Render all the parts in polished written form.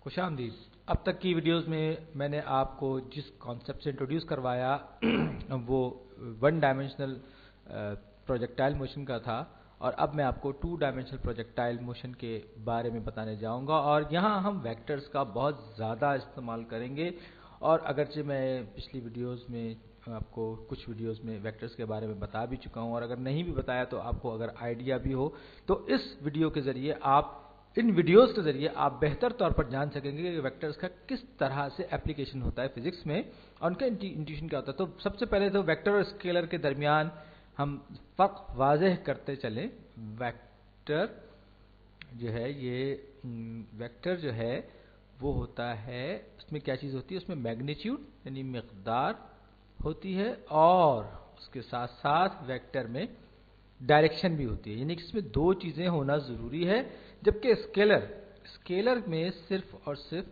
खुशामदीद। अब तक की वीडियोस में मैंने आपको जिस कॉन्सेप्ट से इंट्रोड्यूस करवाया वो वन डायमेंशनल प्रोजेक्टाइल मोशन का था, और अब मैं आपको टू डायमेंशनल प्रोजेक्टाइल मोशन के बारे में बताने जाऊंगा। और यहाँ हम वेक्टर्स का बहुत ज़्यादा इस्तेमाल करेंगे। और अगरचे मैं पिछली वीडियोस में आपको कुछ वीडियोस में वेक्टर्स के बारे में बता भी चुका हूँ, और अगर नहीं भी बताया तो आपको अगर आइडिया भी हो तो इस वीडियो के ज़रिए इन वीडियोस के ज़रिए आप बेहतर तौर पर जान सकेंगे कि वेक्टर्स का किस तरह से एप्लीकेशन होता है फिजिक्स में और उनका इंट्यूशन क्या होता है। तो सबसे पहले तो वेक्टर और स्केलर के दरमियान हम फ़र्क वाज़ेह करते चलें। वेक्टर जो है वेक्टर जो है वो होता है, उसमें क्या चीज़ होती है, उसमें मैग्नीट्यूड यानी मिक़दार होती है, और उसके साथ साथ वेक्टर में डायरेक्शन भी होती है, यानी कि इसमें दो चीज़ें होना ज़रूरी है। जबकि स्केलर में सिर्फ और सिर्फ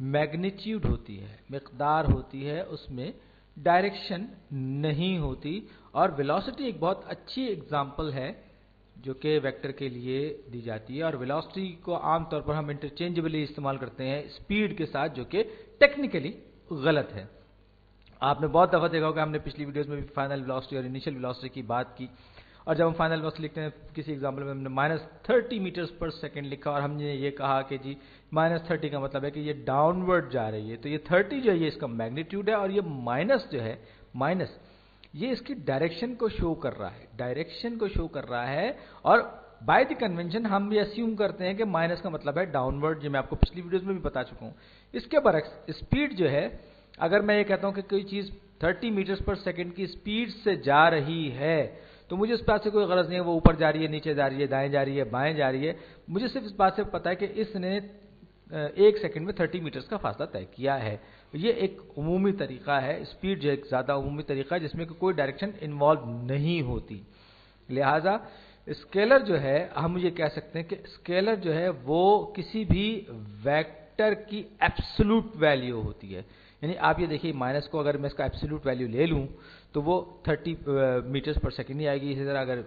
मैग्नीट्यूड होती है, मिक़दार होती है, उसमें डायरेक्शन नहीं होती। और वेलोसिटी एक बहुत अच्छी एग्जांपल है जो कि वेक्टर के लिए दी जाती है, और वेलोसिटी को आमतौर पर हम इंटरचेंजेबली इस्तेमाल करते हैं स्पीड के साथ, जो कि टेक्निकली गलत है। आपने बहुत दफ़ा देखा होगा, हमने पिछली वीडियोस में भी फाइनल वेलोसिटी और इनिशियल वेलोसिटी की बात की, और जब हम फाइनल वेलोसिटी लिखते हैं किसी एग्जाम्पल में हमने -30 मीटर्स पर सेकेंड लिखा, और हमने ये कहा कि जी -30 का मतलब है कि ये डाउनवर्ड जा रही है, तो ये 30 जो है ये इसका मैग्नीट्यूड है, और ये माइनस जो है माइनस ये इसकी डायरेक्शन को शो कर रहा है। और बाय द कन्वेंशन हम ये अस्यूम करते हैं कि माइनस का मतलब है डाउनवर्ड, जो मैं आपको पिछली वीडियोस में भी बता चुका हूँ। इसके बरक्स स्पीड जो है, अगर मैं ये कहता हूँ कि कोई चीज़ 30 मीटर्स पर सेकेंड की स्पीड से जा रही है, तो मुझे इस बात से कोई गरज नहीं है वो ऊपर जा रही है, नीचे जा रही है, दाएं जा रही है, बाएं जा रही है। मुझे सिर्फ इस बात से पता है कि इसने 1 सेकंड में 30 मीटर्स का फासला तय किया है। ये एक उमूमी तरीका है, स्पीड जो एक ज़्यादा उमूमी तरीका है जिसमें कोई डायरेक्शन इन्वॉल्व नहीं होती। लिहाजा स्केलर जो है, हम ये कह सकते हैं कि स्केलर जो है वो किसी भी वेक्टर की एब्सोल्यूट वैल्यू होती है। यानी आप ये देखिए, माइनस को अगर मैं इसका एब्सोल्यूट वैल्यू ले लूँ तो वो 30 मीटर्स पर सेकेंड ही आएगी। इसी तरह अगर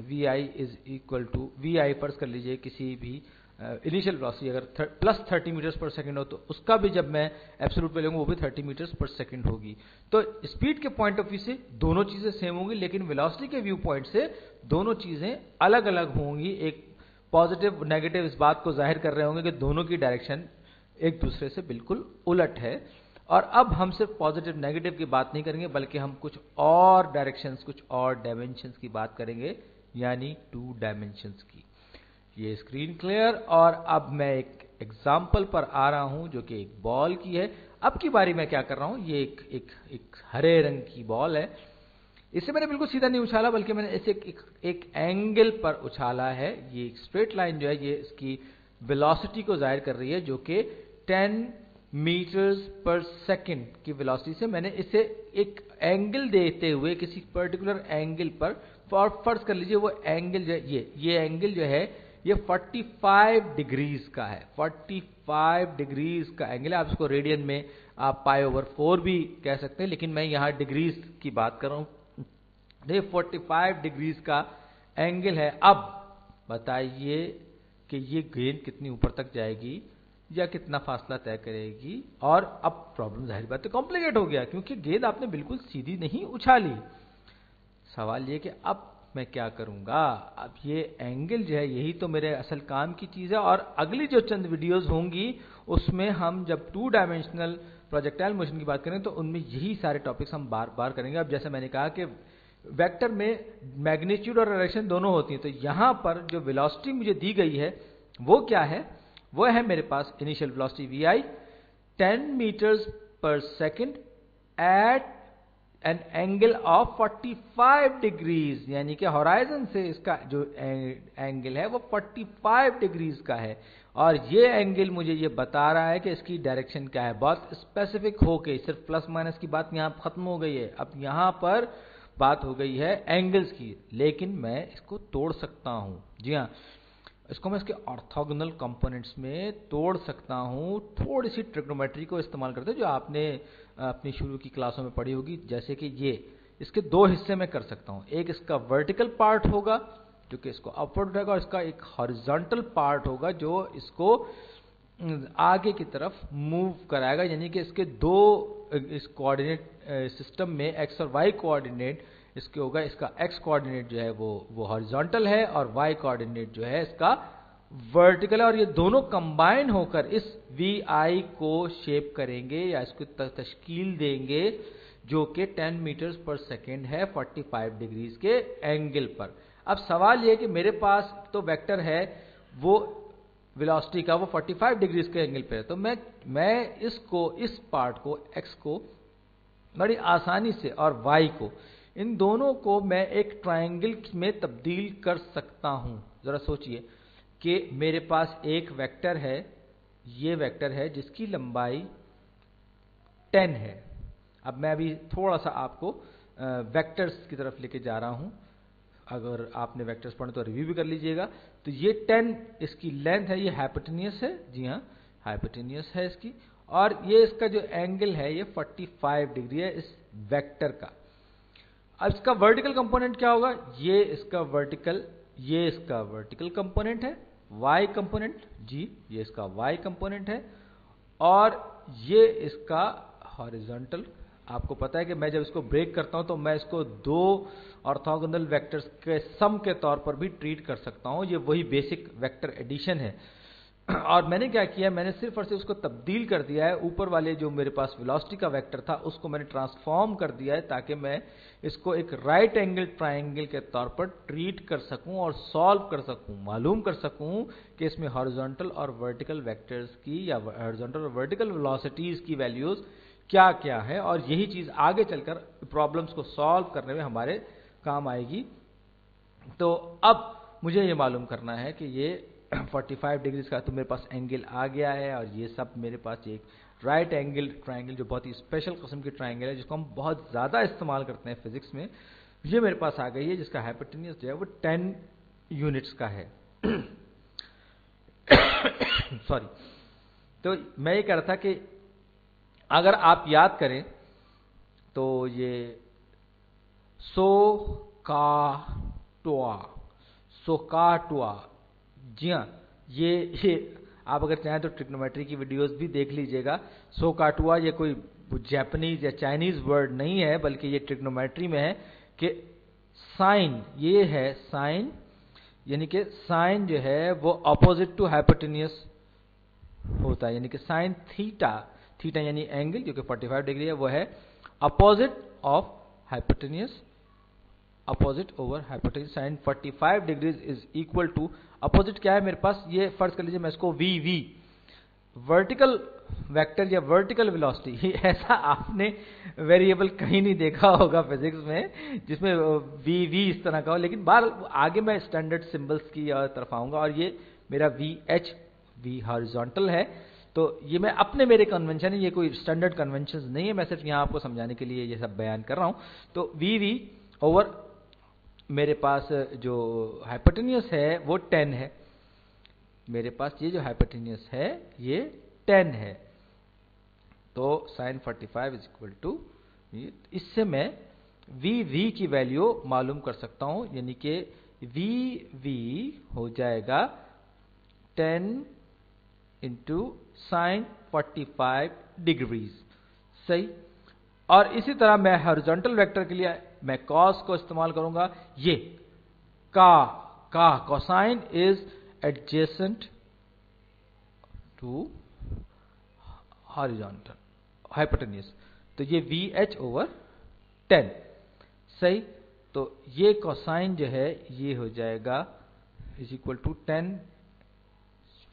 vi is equal to vi फर्ज कर लीजिए, किसी भी इनिशियल वेलोसिटी अगर +30 मीटर्स पर सेकेंड हो, तो उसका भी जब मैं एब्सोल्यूट वैल्यू लूँगा वो भी 30 मीटर्स पर सेकेंड होगी। तो स्पीड के पॉइंट ऑफ व्यू से दोनों चीज़ें सेम होंगी, लेकिन वेलोसिटी के व्यू पॉइंट से दोनों चीज़ें अलग अलग होंगी। एक पॉजिटिव नेगेटिव इस बात को जाहिर कर रहे होंगे कि दोनों की डायरेक्शन एक दूसरे से बिल्कुल उलट है। और अब हम सिर्फ पॉजिटिव नेगेटिव की बात नहीं करेंगे, बल्कि हम कुछ और डायरेक्शंस, कुछ और डायमेंशंस की बात करेंगे, यानी 2 डायमेंशंस की। ये स्क्रीन क्लियर। और अब मैं एक एग्जाम्पल पर आ रहा हूं जो कि एक बॉल की है। अब की बारी मैं क्या कर रहा हूं, ये एक हरे रंग की बॉल है। इसे मैंने बिल्कुल सीधा नहीं उछाला, बल्कि मैंने इसे एक एंगल पर उछाला है। ये एक स्ट्रेट लाइन जो है ये इसकी वेलोसिटी को जाहिर कर रही है, जो कि 10 मीटर्स पर सेकेंड की वेलोसिटी से मैंने इसे एक एंगल देते हुए किसी पर्टिकुलर एंगल पर, फर्ज कर लीजिए वो एंगल जो है ये एंगल जो है ये 45 डिग्रीज का है। 45 डिग्रीज का एंगल है। आप इसको रेडियन में आप π/4 भी कह सकते हैं, लेकिन मैं यहाँ डिग्रीज की बात कर रहा हूँ। देखिए 45 डिग्रीज का एंगल है। अब बताइए कि ये गेंद कितनी ऊपर तक जाएगी या कितना फासला तय करेगी। और अब प्रॉब्लम जाहिर बात है कॉम्प्लिकेट हो गया, क्योंकि गेंद आपने बिल्कुल सीधी नहीं उछाली। सवाल ये कि अब मैं क्या करूंगा। अब ये एंगल जो है यही तो मेरे असल काम की चीज़ है, और अगली जो चंद वीडियोस होंगी उसमें हम जब 2 डायमेंशनल प्रोजेक्टाइल मोशन की बात करें तो उनमें यही सारे टॉपिक्स हम बार बार करेंगे। अब जैसे मैंने कहा कि वेक्टर में मैग्नीट्यूड और डायरेक्शन दोनों होती हैं, तो यहाँ पर जो वेलोसिटी मुझे दी गई है वो क्या है, वो है मेरे पास initial velocity vi 10 metres per second at an angle of 45 degrees, यानी कि हॉराइजन से इसका जो एंगल है वो 45 डिग्रीज का है। और ये एंगल मुझे ये बता रहा है कि इसकी डायरेक्शन क्या है। बहुत स्पेसिफिक हो गई, सिर्फ प्लस माइनस की बात यहाँ खत्म हो गई है। अब यहाँ पर बात हो गई है एंगल्स की, लेकिन मैं इसको तोड़ सकता हूँ। जी हाँ, इसको मैं इसके ऑर्थोगोनल कंपोनेंट्स में तोड़ सकता हूँ, थोड़ी सी ट्रिग्नोमेट्री को इस्तेमाल करते हैं जो आपने अपनी शुरू की क्लासों में पढ़ी होगी। जैसे कि ये इसके 2 हिस्से में कर सकता हूँ। एक इसका वर्टिकल पार्ट होगा जो कि इसको अपवर्ड उठाएगा, और इसका एक हॉरिजॉन्टल पार्ट होगा जो इसको आगे की तरफ मूव कराएगा, यानी कि इसके दो इस कोऑर्डिनेट सिस्टम में एक्स और वाई कोऑर्डिनेट इसके होगा। इसका एक्स कोऑर्डिनेट जो है वो हॉरिजॉन्टल है और वाई कोऑर्डिनेट जो है इसका वर्टिकल है, और ये दोनों कंबाइन होकर इस वी आई को शेप करेंगे या इसको तश्कील देंगे, जो कि 10 मीटर्स पर सेकेंड है 45 डिग्रीज के एंगल पर। अब सवाल यह कि मेरे पास तो वेक्टर है वो वेलोसिटी का, वो 45 डिग्रीज के एंगल पे है, तो मैं इसको, इस पार्ट को, एक्स को बड़ी आसानी से और वाई को, इन दोनों को मैं एक ट्रायंगल में तब्दील कर सकता हूं। जरा सोचिए कि मेरे पास एक वेक्टर है, ये वेक्टर है जिसकी लंबाई 10 है। अब मैं अभी थोड़ा सा आपको वेक्टर्स की तरफ लेके जा रहा हूं, अगर आपने वेक्टर्स पढ़े तो रिव्यू भी कर लीजिएगा। तो ये 10 इसकी लेंथ है, ये हाइपोटेन्यूस है, जी हाँ हाइपोटेन्यूस है इसकी, और ये इसका जो एंगल है ये 45 डिग्री है इस वेक्टर का। अब इसका वर्टिकल कंपोनेंट क्या होगा? ये इसका वर्टिकल कंपोनेंट है, वाई कंपोनेंट, जी ये इसका वाई कंपोनेंट है, और ये इसका हॉरिजॉन्टल। आपको पता है कि मैं जब इसको ब्रेक करता हूं तो मैं इसको दो ऑर्थोगोनल वेक्टर्स के सम के तौर पर भी ट्रीट कर सकता हूं। ये वही बेसिक वेक्टर एडिशन है। और मैंने क्या किया, मैंने सिर्फ और सिर्फ उसको तब्दील कर दिया है। ऊपर वाले जो मेरे पास वेलोसिटी का वेक्टर था उसको मैंने ट्रांसफॉर्म कर दिया है, ताकि मैं इसको एक राइट एंगल ट्रायंगल के तौर पर ट्रीट कर सकूं और सॉल्व कर सकूं, मालूम कर सकूं कि इसमें हॉरिजॉन्टल और वर्टिकल वेक्टर्स की, या हॉरिजॉन्टल और वर्टिकल वेलोसिटीज की वैल्यूज क्या क्या है, और यही चीज आगे चलकर प्रॉब्लम्स को सॉल्व करने में हमारे काम आएगी। तो अब मुझे ये मालूम करना है कि ये 45 डिग्रीज का तो मेरे पास एंगल आ गया है, और ये सब मेरे पास एक राइट एंगल ट्रायंगल, जो बहुत ही स्पेशल किस्म की ट्रायंगल है, जिसको हम बहुत ज़्यादा इस्तेमाल करते हैं फिजिक्स में, ये मेरे पास आ गई है, जिसका हाइपोटेन्यूस जो है वो 10 यूनिट्स का है। सॉरी। तो मैं ये कह रहा था कि अगर आप याद करें तो ये सोकाटुआ, जी हाँ, ये आप अगर चाहें तो ट्रिग्नोमेट्री की वीडियोस भी देख लीजिएगा। सोकाटुआ ये कोई जापानीज या चाइनीज वर्ड नहीं है, बल्कि ये ट्रिग्नोमेट्री में है कि साइन, ये है साइन, यानी कि साइन जो है वो अपोजिट टू हाइपोटेन्यूस होता है, यानी कि साइन थीटा, थीटा यानी एंगल जो कि 45 डिग्री है, वो है opposite of hypotenuse, opposite over hypotenuse. Sine 45 degrees is equal to, opposite क्या है मेरे पास, ये फर्ज कर लीजिए मैं इसको वी वर्टिकल वेक्टर या वर्टिकल वेलोसिटी, ऐसा आपने वेरिएबल कहीं नहीं देखा होगा फिजिक्स में जिसमें वी इस तरह का हो, लेकिन बाहर आगे मैं स्टैंडर्ड सिंबल्स की तरफ आऊंगा। और ये मेरा वी हॉरिजॉन्टल है, तो ये मैं अपने मेरे कन्वेंशन है, ये कोई स्टैंडर्ड कन्वेंशन नहीं है, मैं सिर्फ यहाँ आपको समझाने के लिए ये सब बयान कर रहा हूँ। तो वी ओवर मेरे पास जो हाइपोटेन्यूस है वो 10 है, मेरे पास ये जो हाइपोटेन्यूस है ये 10 है, तो साइन 45 इज इक्वल टू, इससे मैं वी की वैल्यू मालूम कर सकता हूं, यानी कि वी हो जाएगा 10 इंटू साइन 45 डिग्रीज, सही। और इसी तरह मैं हॉरिजॉन्टल वेक्टर के लिए मैं कॉस को इस्तेमाल करूंगा। ये cosine is adjacent to horizontal hypotenuse, तो ये VH ओवर 10, सही। तो ये कोसाइन जो है ये हो जाएगा इज इक्वल टू 10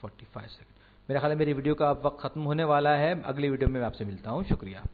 45 सेकेंड। मेरा ख्याल है मेरी वीडियो का अब वक्त खत्म होने वाला है, अगली वीडियो में मैं आपसे मिलता हूं, शुक्रिया।